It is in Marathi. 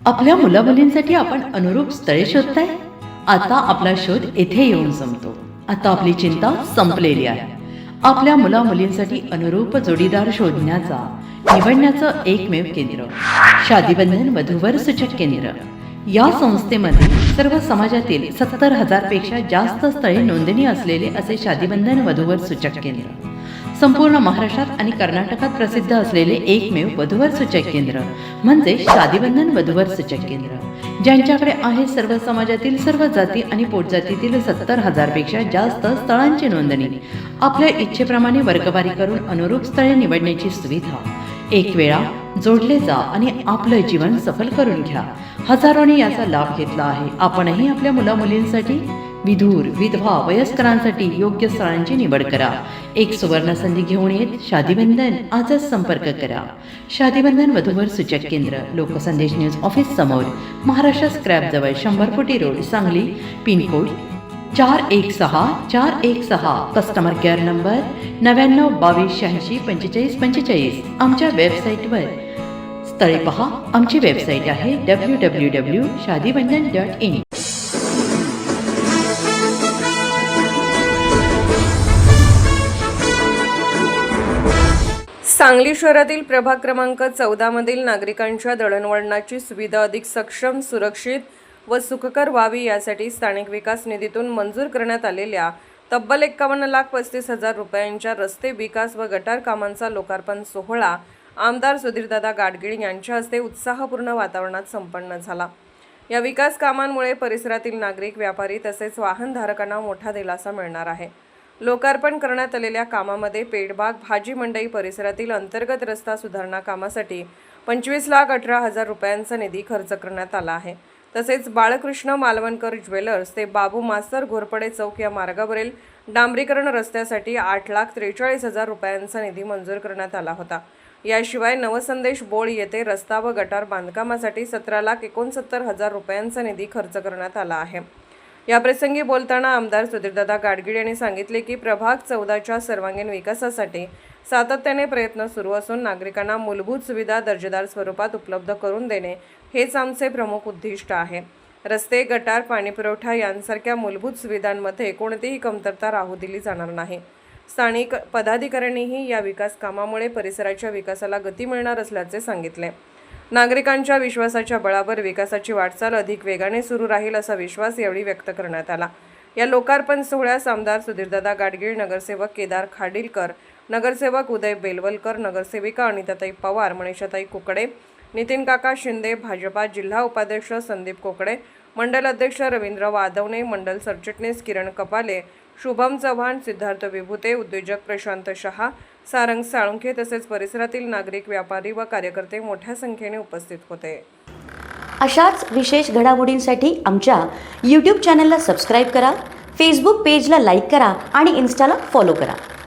आपल्या मुलामुलींसाठी आपण अनुरूप स्थळे शोधताय? आता आपला शोध येथे येऊन संपतो. आता आपली चिंता संपलेली आहे. आपल्या मुलामुलींसाठी अनुरूप जोडीदार शोधण्याचा निवडण्याचं एकमेव केंद्र शादीबंधन वधूवर सूचक केंद्र. या संस्थेमध्ये सर्व समाजातील 70,000 पेक्षा जास्त स्थळे नोंदणी असलेले असे शादीबंधन वधूवर सूचक केंद्र. संपूर्ण महाराष्ट्रात आणि कर्नाटकात प्रसिद्ध असलेले एकमेव वधूवर सूचक केंद्र म्हणजे शादीबंधन वधूवर सूचक केंद्र, ज्यांच्याकडे आहे सर्व समाजातील सर्व जाती आणि पोटजातीतील 70,000 पेक्षा जास्त स्थळांची नोंदणी. आपल्या इच्छेप्रमाणे वर्गवारी करून अनुरूप स्थळे निवडण्याची सुविधा. एक वेळा जोडले जा आणि आपलं जीवन सफल करून घ्या. हजारोंनी याचा लाभ घेतला आहे. आपणही आपल्या मुलामुलींसाठी, विधूर, विधवा, वयस्करांसाठी योग्य स्थळांची निवड करा. एक सुवर्ण संधी घेऊन येत शादीबंधन. आजच संपर्क करा. शादीबंधन वधूवर सूचक केंद्र, लोकसंदेश न्यूज ऑफिस समोर, महाराष्ट्र स्क्रॅप जवळ, 100 फुटी road, Sangli. Pincode 416416. Customer care number 9922864545. आमच्या वेबसाईटवर स्थळे पहा. आमची वेबसाईट आहे www.shadibandhan.in. सांगली शहरातील प्रभाग क्रमांक 14 मधील नागरिकांच्या दळणवळणाची सुविधा अधिक सक्षम, सुरक्षित व सुखकर व्हावी यासाठी स्थानिक विकास निधीतून मंजूर करण्यात आलेल्या तब्बल 51,35,00,000 रुपयांच्या रस्ते विकास व गटार कामांचा लोकार्पण सोहळा आमदार सुधीरदादा गाडगीळ यांच्या हस्ते उत्साहपूर्ण वातावरणात संपन्न झाला. या विकास कामांमुळे परिसरातील नागरिक, व्यापारी तसेच वाहनधारकांना मोठा दिलासा मिळणार आहे. लोकार्पण करण्यात आलेल्या कामामध्ये पेठबाग, भाजी मंडई परिसरातील अंतर्गत रस्ता सुधारणा कामासाठी 25,18,000 रुपयांचा निधी खर्च करण्यात आला आहे. तसेच बाळकृष्ण मालवणकर ज्वेलर्स ते बाबू मास्तर घोरपडे चौक या मार्गावरील डांबरीकरण रस्त्यासाठी 8,43,000 रुपयांचा निधी मंजूर करण्यात आला होता. याशिवाय नवसंदेश बोळ येथे रस्ता व गटार बांधकामासाठी 17,69,000 रुपयांचा निधी खर्च करण्यात आला आहे. याप्रसंगी बोलताना आमदार सुधीरदादा गाडगीळ यांनी सांगितले की प्रभाग 14च्या सर्वांगीण विकासासाठी सातत्याने प्रयत्न सुरू असून नागरिकांना मूलभूत सुविधा दर्जेदार स्वरूपात उपलब्ध करून देणे हेच आमचे प्रमुख उद्दिष्ट आहे. रस्ते, गटार, पाणीपुरवठा यांसारख्या मूलभूत सुविधांमध्ये कोणतीही कमतरता राहू दिली जाणार नाही. स्थानिक पदाधिकाऱ्यांनीही या विकास कामामुळे परिसराच्या विकासाला गती मिळणार असल्याचे सांगितले. नागरिकांच्या विश्वासाच्या बळावर विकासाची वाटचाल अधिक वेगाने सुरू राहील असा विश्वास यावेळी व्यक्त करण्यात आला. या लोकार्पण सोहळ्यास आमदार सुधीरदादा गाडगीळ, नगरसेवक केदार खाडीलकर, नगरसेवक उदय बेलवलकर, नगरसेविका अनिताताई पवार, मनीषाताई कुकडे, नितीन काका शिंदे, भाजपा जिल्हा उपाध्यक्ष संदीप कोकडे, मंडल अध्यक्ष रवींद्र वादवणे, मंडल सरचिटणीस किरण कपाले, शुभम चव्हाण, सिद्धार्थ विभूते, उद्योजक प्रशांत शहा, सारंग साळुंखे तसेच परिसरातील नागरिक, व्यापारी व कार्यकर्ते मोठ्या संख्येने उपस्थित होते. अशाच विशेष घडामोडींसाठी आमच्या YouTube चॅनलला सबस्क्राईब करा, फेसबुक पेजला लाईक करा आणि इन्स्टाला फॉलो करा.